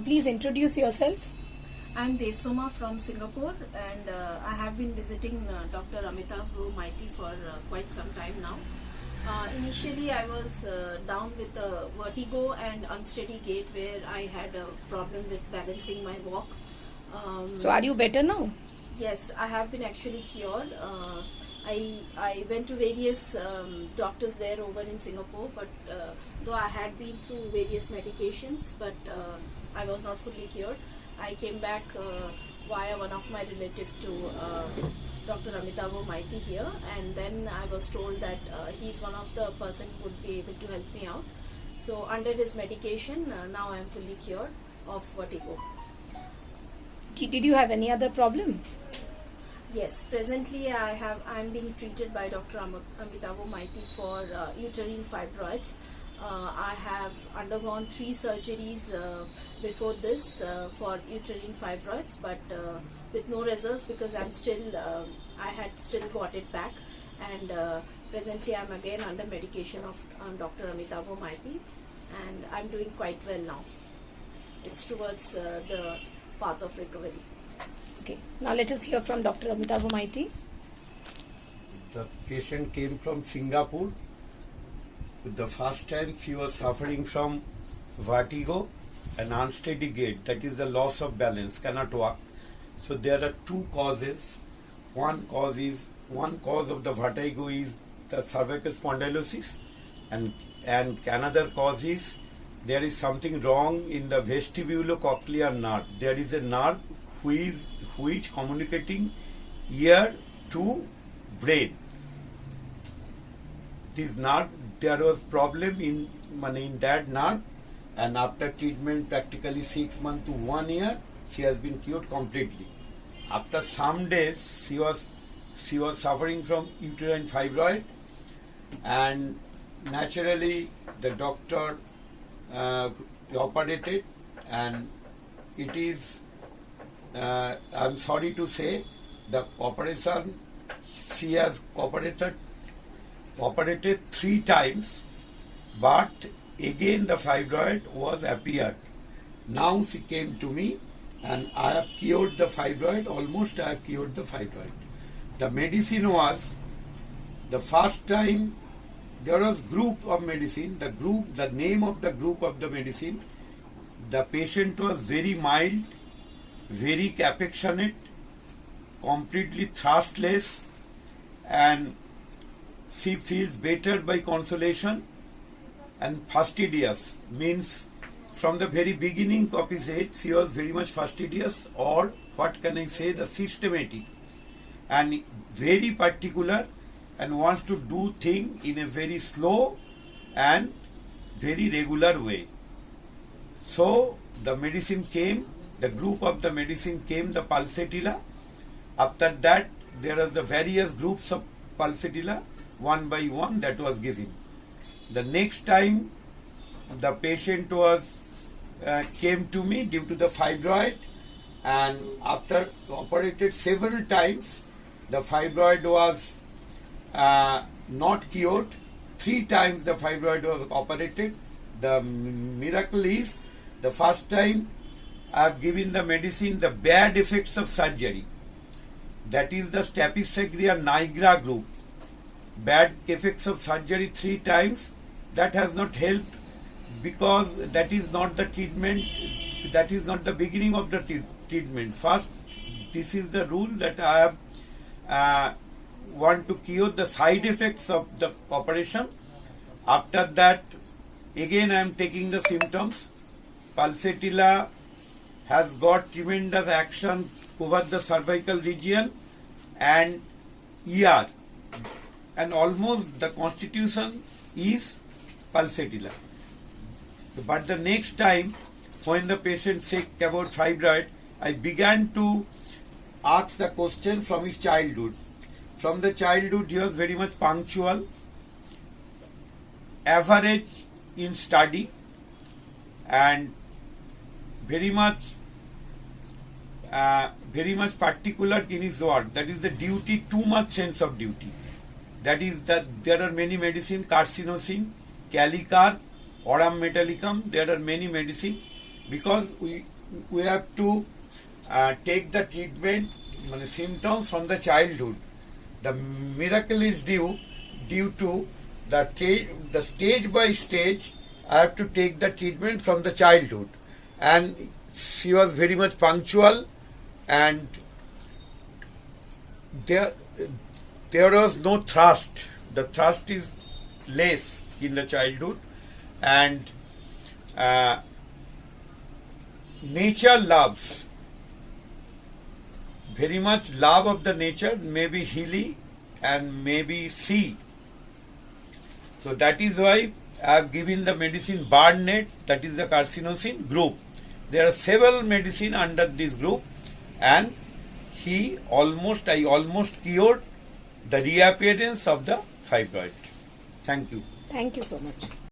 Please introduce yourself. I'm Devsoma from Singapore, and I have been visiting Dr. Amitabh Maiti for quite some time now. Initially, I was down with vertigo and unsteady gait, where I had a problem with balancing my walk. So, are you better now? Yes, I have been actually cured. I went to various doctors there over in Singapore, but though I had been through various medications, but I was not fully cured. I came back via one of my relative to Dr. Amitabh Maiti here, and then I was told that he's one of the person who would be able to help me out. So under his medication, now I am fully cured of vertigo. Did you have any other problem? Yes, presently I'm being treated by Dr. Amitabh Maiti for uterine fibroids. I have undergone 3 surgeries before this for uterine fibroids, but with no results because I had still got it back, and presently I'm again under medication of Dr. Amitabh Maiti, and I'm doing quite well now. It's towards the path of recovery. Okay, now let us hear from Dr. Amitabh Maiti. The patient came from Singapore. The first time she was suffering from vertigo and unsteady gait, that is the loss of balance, cannot walk. So there are 2 causes. One cause of the vertigo is the cervical spondylosis, and another cause is there is something wrong in the vestibulocochlear nerve. There is a nerve which communicating ear to brain. This nerve, there was problem in that nerve, and after treatment practically 6 months to 1 year, she has been cured completely. After some days, she was suffering from uterine fibroid, and naturally the doctor operated, and it is I'm sorry to say the operation, she has operated 3 times, but again the fibroid was appeared. Now she came to me, and I have cured the fibroid, almost I have cured the fibroid. The medicine was, the first time there was group of medicine, the name of the group of the medicine, the patient was very mild, very affectionate, completely thrustless, and she feels better by consolation, and fastidious means from the very beginning of his age she was very much fastidious, or what can I say, the systematic and very particular, and wants to do things in a very slow and very regular way. So the medicine came, the group of the medicine came, the pulsatilla. After that there are the various groups of pulsatilla, one by one, that was given. The next time the patient came to me due to the fibroid, and after operated several times, the fibroid was not cured. 3 times the fibroid was operated. The miracle is, the first time I have given the medicine, the bad effects of surgery, that is the Staphysagrina nigra group. Bad effects of surgery 3 times, that has not helped, because that is not the treatment, that is not the beginning of the treatment. First, this is the rule that I have want to cure the side effects of the operation. After that, again I am taking the symptoms. Pulsatilla has got tremendous action over the cervical region and ear, and almost the constitution is pulsatilla. But the next time when the patient sick about fibroid, I began to ask the question from his childhood. From the childhood he was very much punctual, average in study, and very much particular in his work. That is the duty, too much sense of duty. That is that there are many medicine, carcinosin, Calicar, Aurum metallicum, there are many medicine, because we have to take the treatment symptoms from the childhood. The miracle is due to the stage by stage. I have to take the treatment from the childhood, and she was very much punctual, and there was no thrust. The thrust is less in the childhood, and nature loves very much. Love of the nature, maybe hilly and maybe sea. So that is why I have given the medicine Barnet, that is the carcinosin group. There are several medicine under this group, and I almost cured the reappearance of the fibroid. Thank you. Thank you so much.